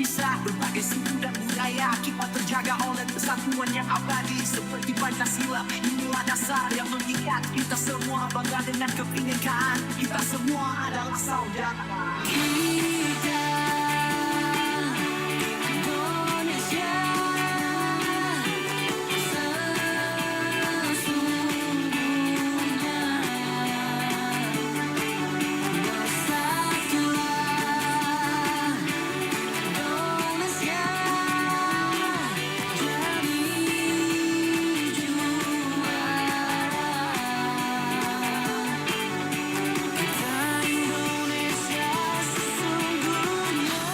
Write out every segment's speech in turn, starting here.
bisa berbagai suku dan budaya kita terjaga oleh persatuan yang abadi seperti Pancasila. Inilah dasar yang mengikat kita semua bangga dengan kebinekaan. Kita semua adalah saudara. Kita Indonesia sesungguhnya bersatulah Indonesia jadi juara. Kita Indonesia sesungguhnya.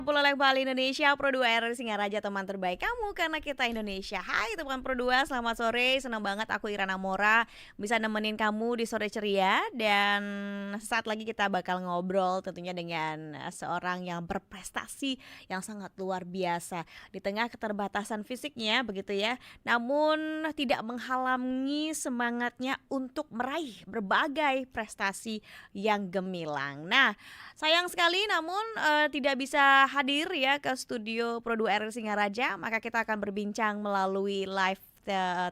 Pulang Bali Indonesia Pro 2 RRI Singaraja, teman terbaik kamu karena kita Indonesia. Hai teman Pro 2, selamat sore. Senang banget aku Irana Mora bisa nemenin kamu di sore ceria. Dan saat lagi kita bakal ngobrol tentunya dengan seorang yang berprestasi yang sangat luar biasa di tengah keterbatasan fisiknya begitu ya. Namun tidak menghalangi semangatnya untuk meraih berbagai prestasi yang gemilang. Nah, sayang sekali namun tidak bisa hadir ya ke studio Pro 2 RRI Singaraja, maka kita akan berbincang melalui live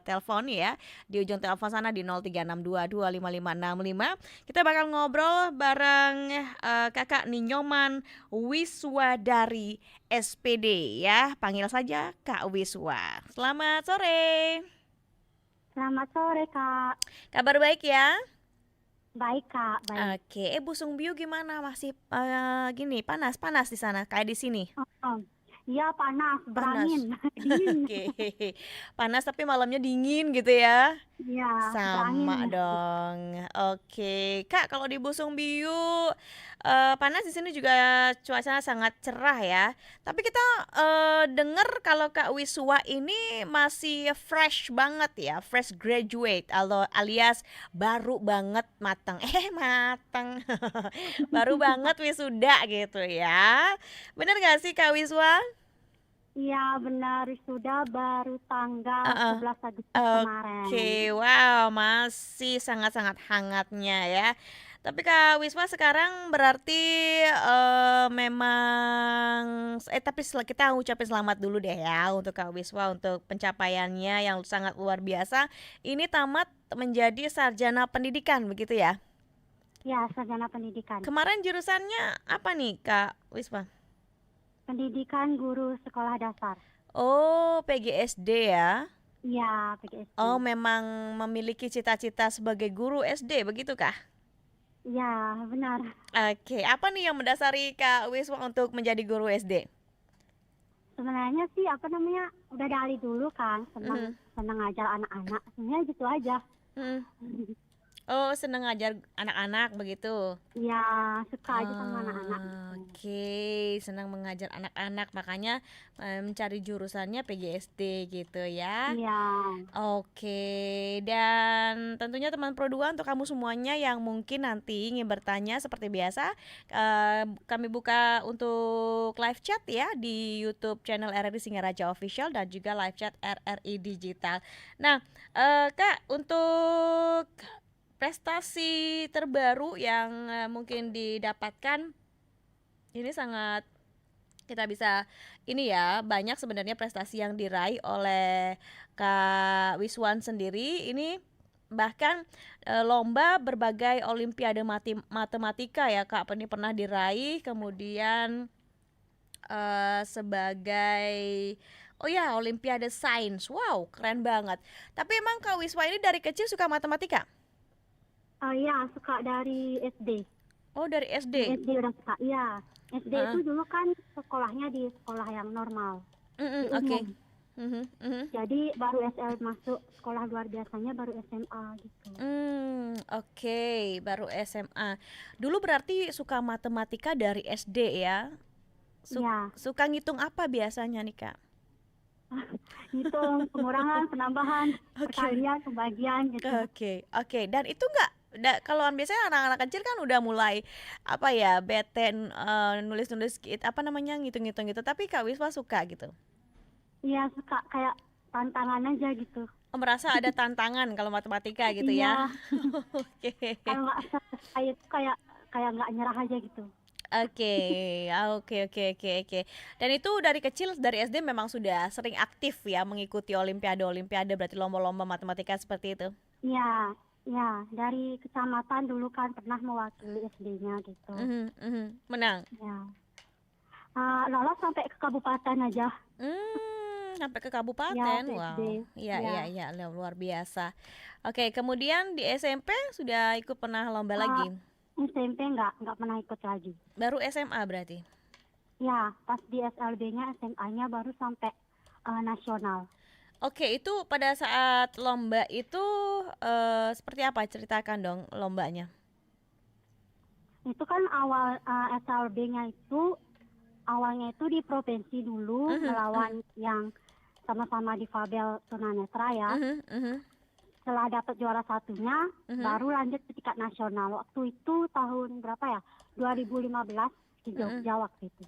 telepon ya. Di ujung telepon sana di 0362255565. Kita bakal ngobrol bareng Kakak Ninyoman Wiswadari SPD ya. Panggil saja Kak Wiswa. Selamat sore. Selamat sore, Kak. Kabar baik ya? Baik, Kak. Baik. Oke, Busung Biu gimana? Masih gini panas di sana kayak di sini? Iya, panas, Panas. berangin. Dingin. Oke, panas tapi malamnya dingin gitu ya? Iya, Sama berangin. dong. Oke, Kak, kalau di Busung Biu panas, di sini juga cuacanya sangat cerah ya. Tapi kita dengar kalau Kak Wiswa ini masih fresh banget ya, fresh graduate alias baru banget matang. Matang. Baru banget wisuda gitu ya. Bener gak sih Kak Wiswa? Iya, benar. Sudah baru tanggal Heeh. 11 Agustus kemarin. Oke, wow, masih sangat-sangat hangatnya ya. Tapi Kak Wiswa sekarang berarti memang tapi kita ucapin selamat dulu deh ya untuk Kak Wiswa untuk pencapaiannya yang sangat luar biasa. Ini tamat menjadi sarjana pendidikan begitu ya? Ya, sarjana pendidikan. Kemarin jurusannya apa nih Kak Wiswa? Pendidikan guru sekolah dasar. Oh, PGSD ya? Iya, PGSD. Oh, memang memiliki cita-cita sebagai guru SD begitukah? Iya, benar. Oke, apa nih yang mendasari Kak Wiswa untuk menjadi guru SD? Sebenarnya sih udah dari dulu kan senang ngajar anak-anak. Sebenarnya gitu aja. Hmm. Oh, seneng ngajar anak-anak begitu? Iya, suka aja sama anak-anak. Oke, senang mengajar anak-anak, makanya mencari jurusannya PGSD gitu ya. Iya. Oke, dan tentunya teman Pro 2 untuk kamu semuanya yang mungkin nanti ingin bertanya seperti biasa, kami buka untuk live chat ya di YouTube channel RRI Singaraja Official dan juga live chat RRI Digital. Nah, Kak, untuk prestasi terbaru yang mungkin didapatkan ini sangat kita bisa ini ya, banyak sebenarnya prestasi yang diraih oleh Kak Wiswan sendiri. Ini bahkan lomba berbagai olimpiade matematika ya Kak, ini pernah diraih. Kemudian sebagai olimpiade sains. Wow, keren banget. Tapi emang Kak Wiswa ini dari kecil suka matematika? Iya, suka dari SD. Oh, dari SD? SD udah suka, iya. SD itu dulu kan sekolahnya di sekolah yang normal. Oke. Jadi baru masuk sekolah luar biasanya baru SMA gitu. Oke, baru SMA. Dulu berarti suka matematika dari SD ya? Iya. Suka ngitung apa biasanya nih Kak? Ngitung pengurangan, penambahan, perkalian, pembagian gitu. Oke. Dan itu kalau biasanya anak-anak kecil kan udah mulai bete nulis-nulis ngitung-ngitung gitu. Tapi Kak Wiswa suka gitu? Iya, suka, kayak tantangan aja gitu. merasa ada tantangan kalau matematika gitu ya. Iya, Oke. kalau nggak selesai itu kayak kayak nggak nyerah aja gitu. Oke, oke. Dan itu dari kecil, dari SD memang sudah sering aktif ya mengikuti olimpiade-olimpiade, berarti lomba-lomba matematika seperti itu. Iya, iya, dari kecamatan dulu kan pernah mewakili SD-nya gitu. Menang. Ya. Lolos sampai ke kabupaten aja. Sampai ke Ya, kabupaten. ke SD. Wow. Iya, Ya. luar biasa. Oke, kemudian di SMP sudah ikut pernah lomba Ah, lagi. SMP nggak pernah ikut lagi. Baru SMA berarti. Ya, pas di SLB-nya, SMA-nya baru sampai nasional. Oke, itu pada saat lomba itu seperti apa? Ceritakan dong lombanya. Itu kan awal SLB-nya itu awalnya itu di provinsi dulu melawan yang sama-sama difabel tunanetra ya. Setelah dapat juara satunya, baru lanjut ke tingkat nasional. Waktu itu tahun berapa ya? 2015 di Jogja waktu itu.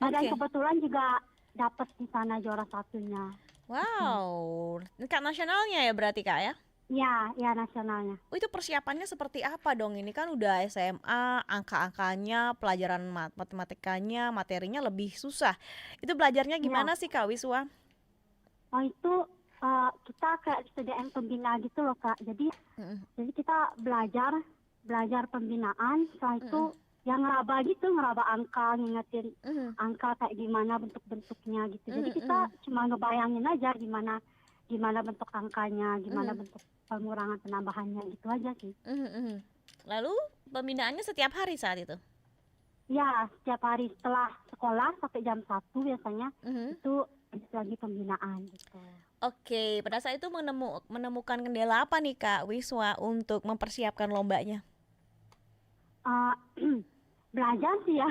Dan Oke. kebetulan juga dapat di sana juara satunya. Wow, tingkat nasionalnya ya berarti Kak ya? Ya nasionalnya. Oh, itu persiapannya seperti apa dong? Ini kan udah SMA, angka-angkanya, pelajaran matematikanya, materinya lebih susah. Itu belajarnya Ya. gimana sih Kak Wiswa? Oh itu kita kayak SDM pembina gitu loh Kak. Jadi kita belajar pembinaan. Setelah itu yang ngeraba angka, ngingetin angka kayak gimana bentuk-bentuknya gitu. Jadi kita cuma ngebayangin aja gimana bentuk angkanya, gimana bentuk pengurangan penambahannya gitu aja sih. Lalu pembinaannya setiap hari saat itu? Ya, setiap hari setelah sekolah sampai jam 1 biasanya itu lagi pembinaan gitu. Oke, pada saat itu menemukan kendala apa nih Kak Wiswa untuk mempersiapkan lombanya? Belajar sih ya.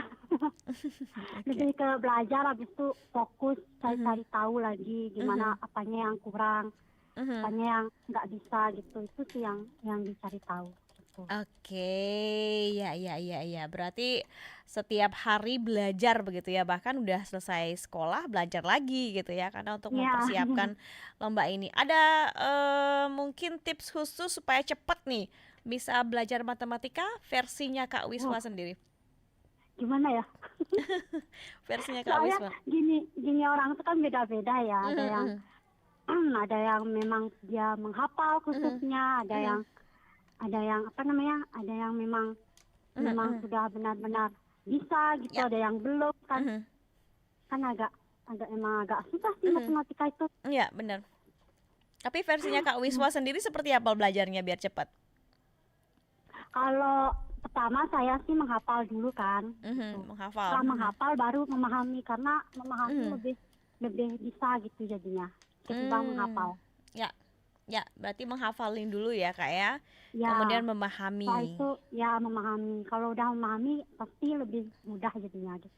Lebih ke belajar, habis itu fokus cari tahu lagi gimana apanya yang kurang, apanya yang nggak bisa gitu. Itu sih yang dicari tahu gitu. Oke, ya. Berarti setiap hari belajar begitu ya, bahkan udah selesai sekolah belajar lagi gitu ya, karena untuk Ya. mempersiapkan lomba ini. Ada mungkin tips khusus supaya cepet nih bisa belajar matematika versinya Kak Wiswa sendiri? Gimana ya? Versinya Kak Soalnya Wiswa. gini orang itu kan beda-beda ya. Ada yang memang dia menghafal khususnya, ada yang apa namanya? Ada yang memang sudah benar-benar bisa gitu, ada yang belum kan. Kan emang agak susah sih matematika itu. Iya, benar. Tapi versinya Kak Wiswa sendiri seperti apa belajarnya biar cepat? Kalau pertama saya sih menghafal dulu kan. Menghafal. Setelah menghafal baru memahami, karena memahami lebih bisa gitu jadinya ketimbang menghafal. Ya, berarti menghafalin dulu ya Kak ya. Ya. Kemudian memahami. Setelah itu ya memahami. Kalau udah memahami pasti lebih mudah jadinya gitu.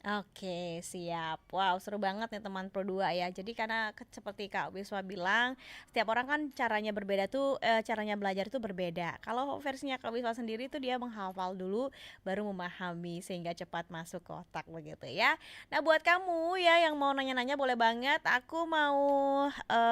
Oke, siap. Wow, seru banget nih teman Pro 2 ya. Jadi karena seperti Kak Wiswa bilang, setiap orang kan caranya berbeda tuh, caranya belajar itu berbeda. Kalau versinya Kak Wiswa sendiri tuh dia menghafal dulu, baru memahami sehingga cepat masuk ke otak begitu ya. Nah, buat kamu ya yang mau nanya-nanya boleh banget. Aku mau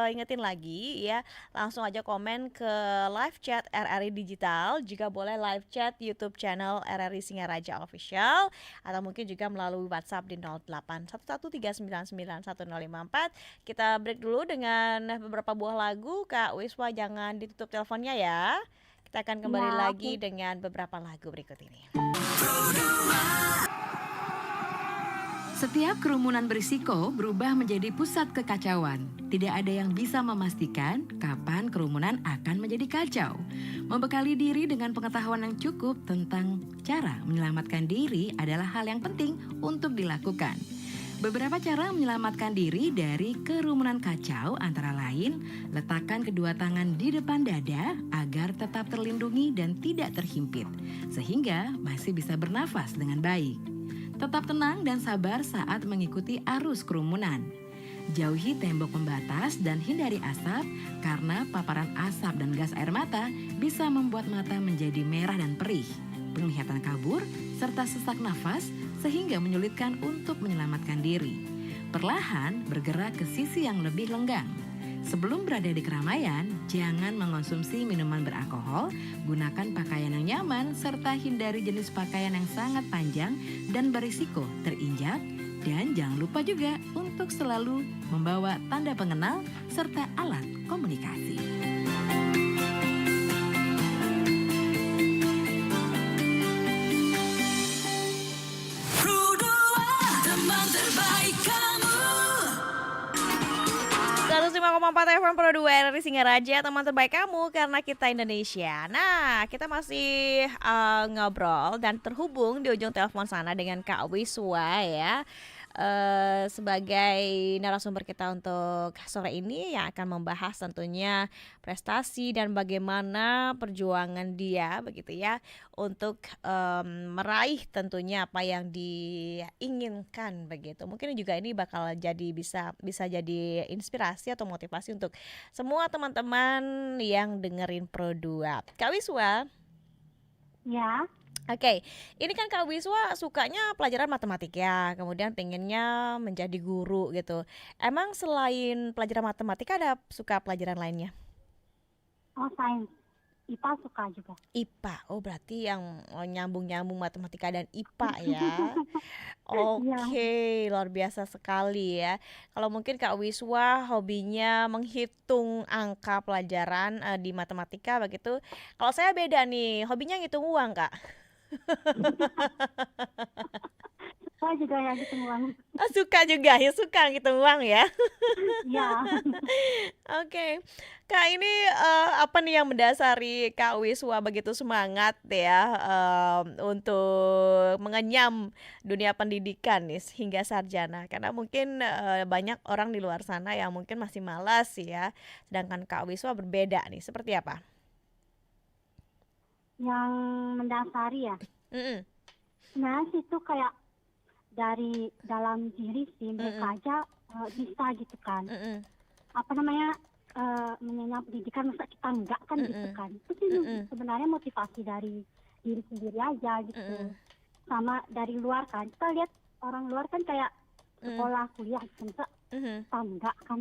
ingetin lagi ya, langsung aja komen ke live chat RRI Digital. Juga boleh live chat YouTube channel RRI Singaraja Official, atau mungkin juga melalui WhatsApp di 0811399154. Kita break dulu dengan beberapa buah lagu. Kak Wiswa jangan ditutup teleponnya ya. Kita akan kembali Ya, lagi dengan beberapa lagu berikut ini. Setiap kerumunan berisiko berubah menjadi pusat kekacauan. Tidak ada yang bisa memastikan kapan kerumunan akan menjadi kacau. Membekali diri dengan pengetahuan yang cukup tentang cara menyelamatkan diri adalah hal yang penting untuk dilakukan. Beberapa cara menyelamatkan diri dari kerumunan kacau antara lain, letakkan kedua tangan di depan dada agar tetap terlindungi dan tidak terhimpit, sehingga masih bisa bernafas dengan baik. Tetap tenang dan sabar saat mengikuti arus kerumunan. Jauhi tembok pembatas dan hindari asap karena paparan asap dan gas air mata bisa membuat mata menjadi merah dan perih, penglihatan kabur, serta sesak nafas sehingga menyulitkan untuk menyelamatkan diri. Perlahan bergerak ke sisi yang lebih lenggang. Sebelum berada di keramaian, jangan mengonsumsi minuman beralkohol, gunakan pakaian yang nyaman, serta hindari jenis pakaian yang sangat panjang dan berisiko terinjak. Dan jangan lupa juga untuk selalu membawa tanda pengenal serta alat komunikasi. Pro 2, teman terbaik kamu. 105,4 FM Pro 2 RRI Singaraja, teman terbaik kamu karena kita Indonesia. Nah, kita masih ngobrol dan terhubung di ujung telepon sana dengan Kak Wiswa ya. Sebagai narasumber kita untuk sore ini yang akan membahas tentunya prestasi dan bagaimana perjuangan dia begitu ya untuk meraih tentunya apa yang diinginkan begitu. Mungkin juga ini bakal jadi bisa jadi inspirasi atau motivasi untuk semua teman-teman yang dengerin Pro 2. Kak Wiswa. Ya, Oke, ini kan Kak Wiswa sukanya pelajaran matematika, kemudian pengennya menjadi guru gitu. Emang selain pelajaran matematika ada suka pelajaran lainnya? sains. IPA suka juga. IPA, oh berarti yang nyambung-nyambung matematika dan IPA ya. Iya. Oke, luar biasa sekali ya. Kalau mungkin Kak Wiswa hobinya menghitung angka pelajaran di matematika begitu. Kalau saya beda nih, hobinya ngitung uang Kak. Suka juga ya gitu uang. Oh, suka juga ya, suka ngitung uang ya. Iya. Oke, Kak ini apa nih yang mendasari Kak Wiswa begitu semangat ya untuk mengenyam dunia pendidikan nih hingga sarjana? Karena mungkin banyak orang di luar sana yang mungkin masih malas ya, sedangkan Kak Wiswa berbeda nih. Seperti apa? Yang mendasari ya. Mm-mm, Nah, itu kayak dari dalam diri sih mereka aja bisa gitu kan. mm-mm, Apa namanya mengenyam pendidikan masa kita enggak kan gitu kan. Itu sih sebenarnya motivasi dari diri sendiri aja gitu. mm-mm, Sama dari luar kan. Kita lihat orang luar kan kayak sekolah kuliah gitu. Masa mhm, kita enggak kan.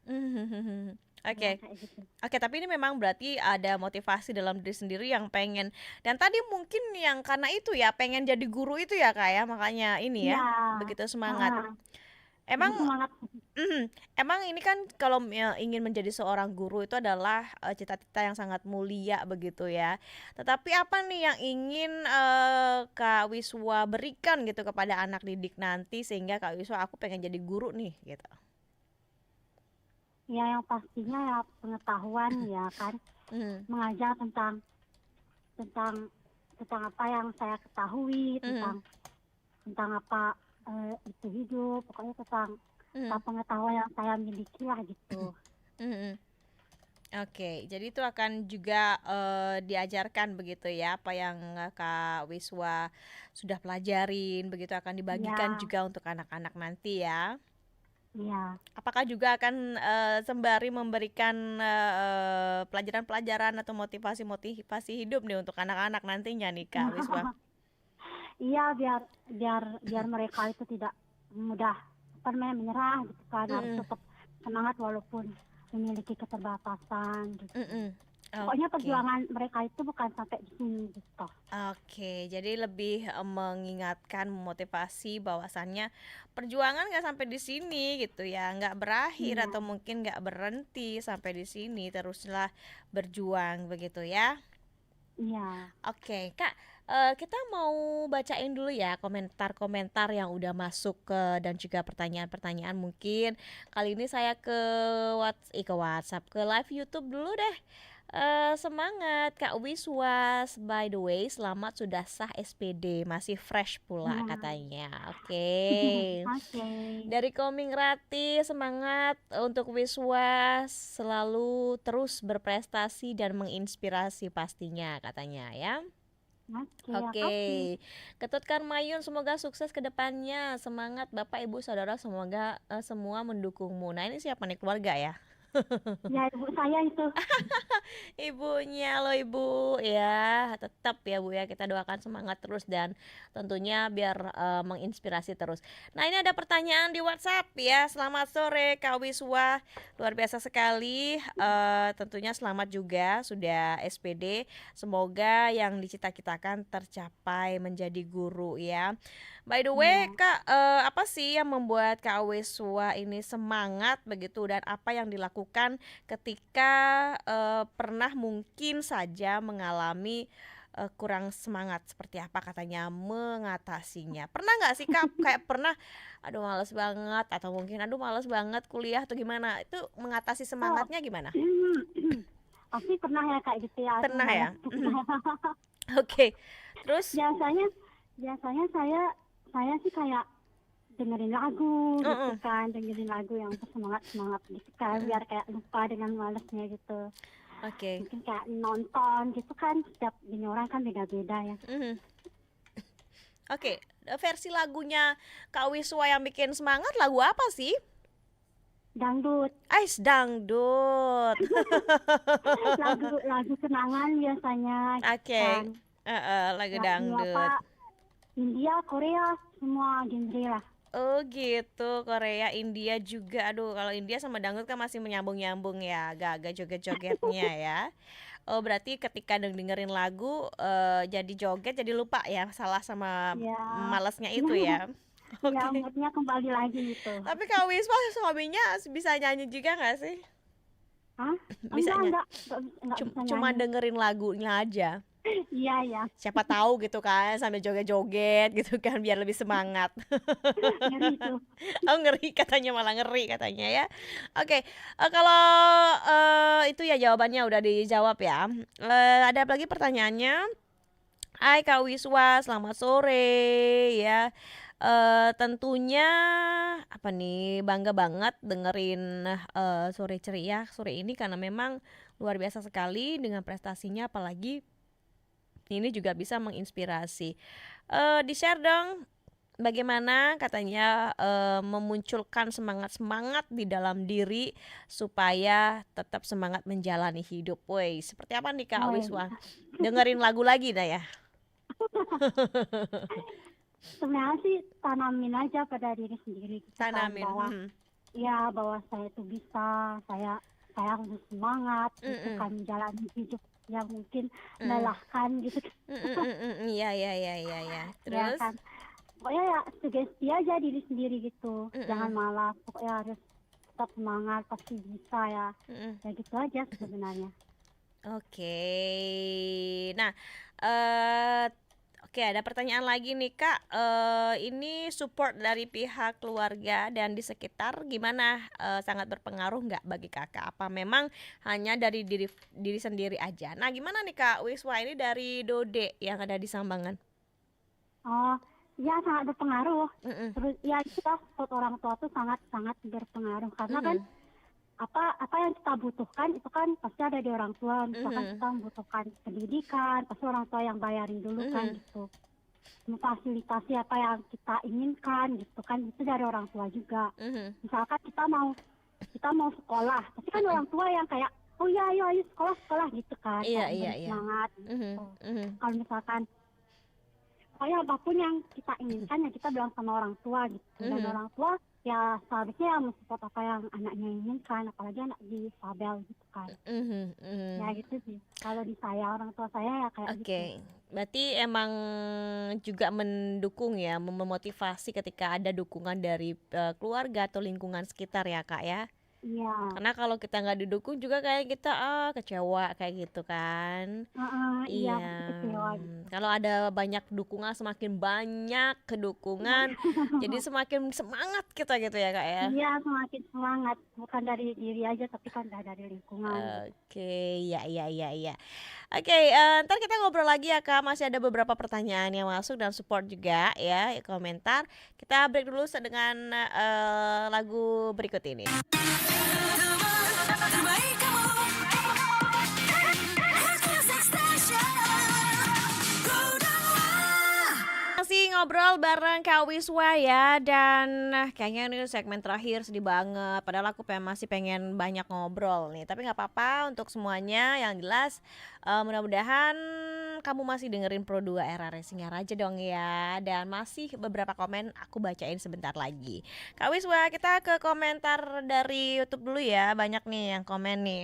mhm. Ya, Oke. kayak gitu. Oke, tapi ini memang berarti ada motivasi dalam diri sendiri yang pengen, dan tadi mungkin yang karena itu ya pengen jadi guru itu ya Kak ya, makanya ini ya Iya. begitu semangat. Jadi Emang semangat. emang ini kan kalau ingin menjadi seorang guru itu adalah cita-cita yang sangat mulia begitu ya. Tetapi apa nih yang ingin Kak Wiswa berikan gitu kepada anak didik nanti sehingga Kak Wiswa aku pengen jadi guru nih gitu. Ya yang pastinya ya pengetahuan ya kan. Mhm, Mengajar tentang tentang tentang apa yang saya ketahui, mhm, tentang apa itu hidup, pokoknya tentang mhm, pengetahuan yang saya miliki lah gitu. mhm. Oke, jadi itu akan juga diajarkan begitu ya apa yang Kak Wiswa sudah pelajarin begitu akan dibagikan Ya, juga untuk anak-anak nanti ya. iya. Apakah juga akan sembari memberikan pelajaran-pelajaran atau motivasi-motivasi hidup nih untuk anak-anak nantinya nih Kak Wiswa? Iya biar mereka itu tidak mudah apa namanya menyerah gitu kan, harus Mm-mm, tetap semangat walaupun memiliki keterbatasan gitu. mm-mm. Pokoknya Oke. perjuangan mereka itu bukan sampai di sini gitu. Oke, jadi lebih mengingatkan, memotivasi bahwasannya perjuangan nggak sampai di sini gitu ya, nggak berakhir Iya, atau mungkin nggak berhenti sampai di sini, teruslah berjuang begitu ya. iya. Oke, Kak, kita mau bacain dulu ya komentar-komentar yang udah masuk dan juga pertanyaan-pertanyaan mungkin. Kali ini saya ke WhatsApp, ke live YouTube dulu deh. Semangat Kak Wiswas, by the way, selamat sudah sah SPD, masih fresh pula Iya. katanya. Oke. Oke. Dari Koming Rati, semangat untuk Wiswas, selalu terus berprestasi dan menginspirasi pastinya katanya ya. Oke, Oke, makasih. Ketut Karmayun, semoga sukses ke depannya. Semangat Bapak Ibu Saudara, semoga semua mendukungmu. Nah, ini siapa nih, keluarga ya? Ya ibu saya itu. ibunya loh ibu ya, tetap ya bu ya, kita doakan semangat terus dan tentunya biar menginspirasi terus. Nah ini ada pertanyaan di WhatsApp ya. Selamat sore Kak Wiswa, luar biasa sekali. Tentunya selamat juga sudah SPD, semoga yang dicita-citakan tercapai menjadi guru ya. By the way Iya. Kak, apa sih yang membuat Kak Wiswa ini semangat begitu dan apa yang dilakukan ketika pernah mungkin saja mengalami kurang semangat, seperti apa katanya mengatasinya? Pernah nggak sih Kak kayak pernah aduh males banget atau mungkin aduh males banget kuliah atau gimana? Itu mengatasi Oh, semangatnya gimana? pasti pernah ya kayak gitu ya. Aduh, Pernah ya? malas. Oke. Terus Biasanya saya sih kayak dengerin lagu gitu mm-mm, kan, dengerin lagu yang semangat gitu kan, mm-mm, biar kayak lupa dengan malesnya gitu. oke. Mungkin kayak nonton gitu kan, setiap ini orang kan beda-beda ya. Mhm. Oke, versi lagunya Kak Wiswa yang bikin semangat lagu apa sih? Dangdut, Ais dangdut. lagu kenangan biasanya gitu Oke, kan. lagu Lagu dangdut. apa, India, Korea, semua genre lah. Oh gitu, Korea, India juga. Aduh, kalau India sama dangdut kan masih menyambung-nyambung ya, agak-agak joget-jogetnya ya. Oh, berarti ketika dengerin lagu jadi joget, jadi lupa ya salah sama Ya, malesnya itu ya. ya Oke. moodnya kembali lagi gitu. Tapi Kak Wisma suaminya bisa nyanyi juga nggak sih? Hah? Bisa nyanyi? Enggak bisa Cuma nyanyi. dengerin lagunya aja. Iya, ya, Siapa tahu gitu kan sambil joget-joget gitu kan biar lebih semangat. ngeri tuh. Oh ngeri katanya, malah ngeri katanya ya. Oke, kalau itu ya jawabannya udah dijawab ya. Ada lagi pertanyaannya. Hai Kak Wiswa, selamat sore ya. Tentunya apa nih, bangga banget dengerin sore ceria sore ini karena memang luar biasa sekali dengan prestasinya, apalagi ini juga bisa menginspirasi. Di-share dong bagaimana katanya memunculkan semangat-semangat di dalam diri supaya tetap semangat menjalani hidup. Woi, seperti apa nih Kak Oh, Wiswa? Dengerin lagu lagi dah ya. sebenarnya sih tanamin aja pada diri sendiri gitu kan, Tanamin. bahwa ya bahwa saya itu bisa, saya harus semangat gitu Mm-mm. kan, menjalani hidup yang mungkin Mm. melelahkan gitu Iya iya iya iya ya. ya Terus kan. Pokoknya ya sugesti aja diri sendiri gitu, Mm-mm. jangan malas, pokoknya harus tetap semangat, pasti bisa ya. mm-mm. Ya gitu aja sebenarnya. Oke. Nah, oke ada pertanyaan lagi nih Kak. Ini support dari pihak keluarga dan di sekitar gimana? Sangat berpengaruh nggak bagi Kakak? Apa memang hanya dari diri sendiri aja? Nah, gimana nih Kak Wiswa, ini dari Dode yang ada di Sambangan? Oh, ya sangat berpengaruh. Mm-mm. Terus ya kita support orang tua tuh sangat berpengaruh, karena kan Mhm. apa yang kita butuhkan itu kan pasti ada di orang tua. Misalkan Mhm. kita membutuhkan pendidikan, pasti orang tua yang bayarin dulu kan Mhm. gitu. Memfasilitasi apa yang kita inginkan gitu kan, itu dari orang tua juga. Mhm. Misalkan kita mau sekolah, pasti kan orang tua yang kayak, oh ya ayo sekolah gitu kan, Iya kayak iya beri iya. semangat Mhm. gitu. Mhm. Kalau misalkan pokoknya apapun yang kita inginkan ya kita bilang sama orang tua gitu, dan Mhm. orang tua ya seharusnya yang mensupport apa yang anaknya inginkan, apalagi anak disabel gitu kan. Mhm. Mhm. Ya gitu sih, kalau di saya, orang tua saya ya kayak gitu. Oke, berarti emang juga mendukung ya, memotivasi ketika ada dukungan dari keluarga atau lingkungan sekitar ya Kak ya. Iya, Karena kalau kita nggak didukung juga kayak kita kecewa kayak gitu kan. iya Iya, pasti kecewa gitu. kalau ada banyak dukungan, semakin banyak kedukungan, jadi semakin semangat kita gitu ya Kak ya. Iya, semakin semangat, bukan dari diri aja tapi kan dari lingkungan. Oke, ya ya ya ya. Oke, ntar kita ngobrol lagi ya Kak. Masih ada beberapa pertanyaan yang masuk dan support juga ya, komentar. Kita break dulu dengan lagu berikut ini. Terbaik kamu Music Station Go Dangwa. Masih ngobrol bareng Kak Wiswa ya. Dan kayaknya ini segmen terakhir sedih banget. Padahal aku masih pengen banyak ngobrol nih. Tapi gak apa-apa untuk semuanya. Yang jelas mudah-mudahan kamu masih dengerin Pro 2 RRI Singaraja dong ya. Dan masih beberapa komen aku bacain sebentar lagi. Kak Wiswa, kita ke komentar dari YouTube dulu ya. Banyak nih yang komen nih.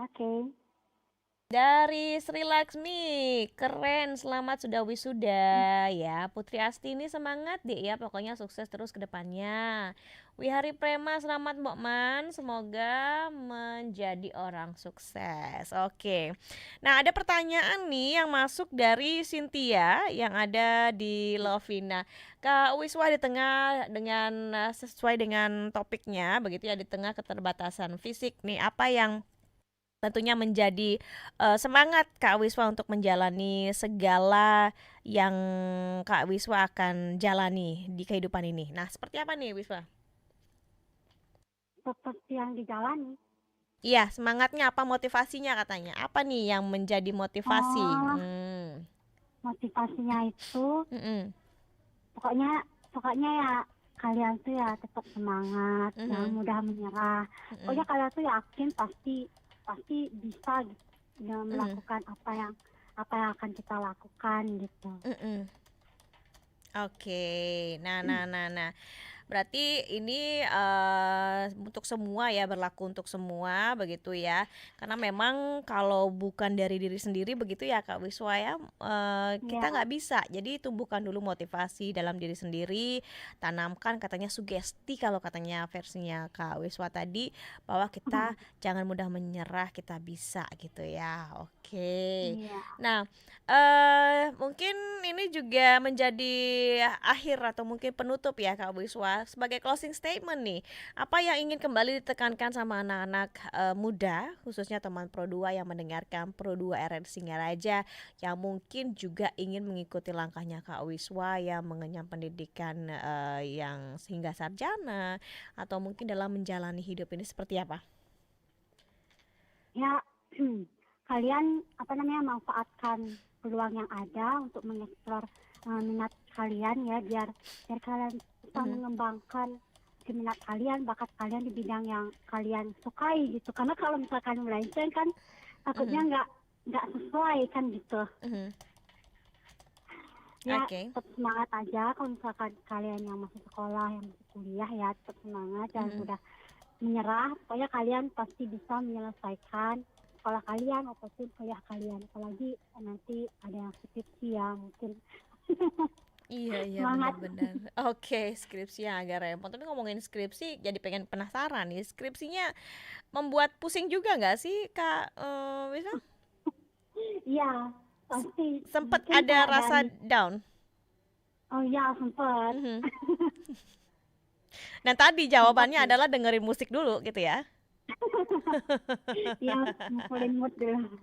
Oke. Dari Sri Laksmi, keren, selamat sudah wisuda ya. Putri Astini semangat deh ya, pokoknya sukses terus ke depannya. Wihari Prema, selamat Mbok Man, semoga menjadi orang sukses. Oke. Nah, ada pertanyaan nih yang masuk dari Cynthia yang ada di Lovina. Kak Wiswa, di tengah dengan sesuai dengan topiknya begitu ya, di tengah keterbatasan fisik nih, apa yang tentunya menjadi semangat Kak Wiswa untuk menjalani segala yang Kak Wiswa akan jalani di kehidupan ini. Nah, seperti apa nih Wiswa? Seperti yang dijalani. Iya, semangatnya apa, motivasinya katanya? Apa nih yang menjadi motivasi? Motivasinya itu pokoknya ya kalian tuh ya tetap semangat, jangan mudah menyerah. Pokoknya kalian tuh yakin pasti bisa gitu, melakukan apa yang akan kita lakukan gitu. Oke, nah, berarti ini untuk semua ya, berlaku untuk semua begitu ya. Karena memang kalau bukan dari diri sendiri begitu ya Kak Wiswa ya, kita nggak bisa. Jadi tumbuhkan dulu motivasi dalam diri sendiri, tanamkan katanya sugesti kalau katanya versinya Kak Wiswa tadi, bahwa kita jangan mudah menyerah, kita bisa gitu ya. Oke. Nah, mungkin ini juga menjadi akhir atau mungkin penutup ya Kak Wiswa, sebagai closing statement nih, apa yang ingin kembali ditekankan sama anak-anak muda, khususnya teman Pro 2 yang mendengarkan Pro 2 RRI Singaraja, yang mungkin juga ingin mengikuti langkahnya Kak Wiswa yang mengenyam pendidikan yang sehingga sarjana, atau mungkin dalam menjalani hidup ini seperti apa? Ya, kalian manfaatkan peluang yang ada untuk mengeksplor minat kalian ya, biar kalian bisa mengembangkan minat kalian, bakat kalian di bidang yang kalian sukai gitu. Karena kalau misalkan melenceng kan takutnya nggak sesuai kan gitu. Ya, tetap semangat aja kalau misalkan kalian yang masih sekolah, yang masih kuliah ya, tetap semangat, jangan mudah menyerah. Pokoknya kalian pasti bisa menyelesaikan sekolah kalian ataupun kuliah kalian, apalagi nanti ada yang skripsi ya mungkin. Iya benar-benar. Oke, skripsi yang agak repot. Tapi ngomongin skripsi, jadi pengen penasaran nih. Skripsinya membuat pusing juga nggak sih Kak Wisma? Iya, pasti. Sempet ada rasa down? Oh iya, sempet. Nah tadi jawabannya adalah dengerin musik dulu gitu ya? Iya, ngumpulin mood dulu.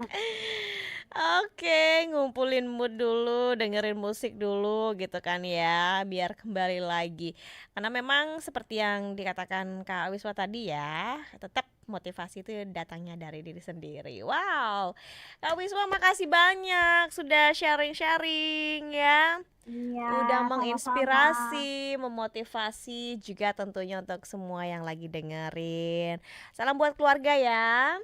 Oke, ngumpulin mood dulu, dengerin musik dulu gitu kan ya, biar kembali lagi. Karena memang seperti yang dikatakan Kak Wiswa tadi ya, tetap motivasi itu datangnya dari diri sendiri. Wow, Kak Wiswa makasih banyak sudah sharing-sharing ya. Iya, Udah sama-sama. menginspirasi, memotivasi juga tentunya untuk semua yang lagi dengerin. Salam buat keluarga ya.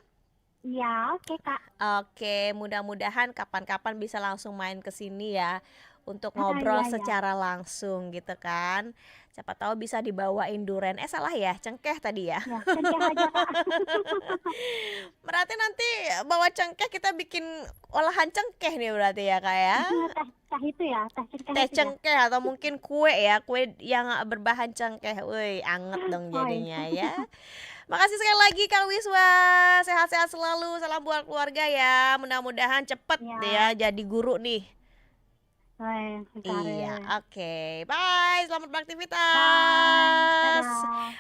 Iya, oke Kak. Oke, mudah-mudahan kapan-kapan bisa langsung main ke sini ya untuk ngobrol iya. secara langsung gitu kan. Siapa tahu bisa dibawain duren. Salah ya, cengkeh tadi ya. Ya, cengkeh aja Kak. Berarti nanti bawa cengkeh, kita bikin olahan cengkeh nih berarti ya Kak ya. Teh itu ya, teh cengkeh. Teh itu ya. cengkeh atau mungkin kue ya, kue yang berbahan cengkeh. Wih, anget dong jadinya ya. Makasih sekali lagi Kak Wiswa, sehat-sehat selalu, salam buat keluarga ya. Mudah-mudahan cepet deh ya jadi guru nih. Iya, oke. Bye, selamat beraktivitas.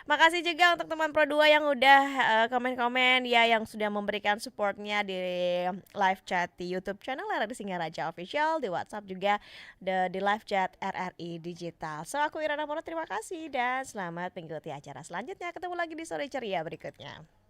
Makasih juga untuk teman Pro 2 yang udah komen-komen ya, yang sudah memberikan supportnya di live chat di YouTube channel RRI Singaraja Official, di WhatsApp juga, di live chat RRI Digital. So, aku Irana Moro, terima kasih dan selamat mengikuti acara selanjutnya. Ketemu lagi di Sore Ceria berikutnya.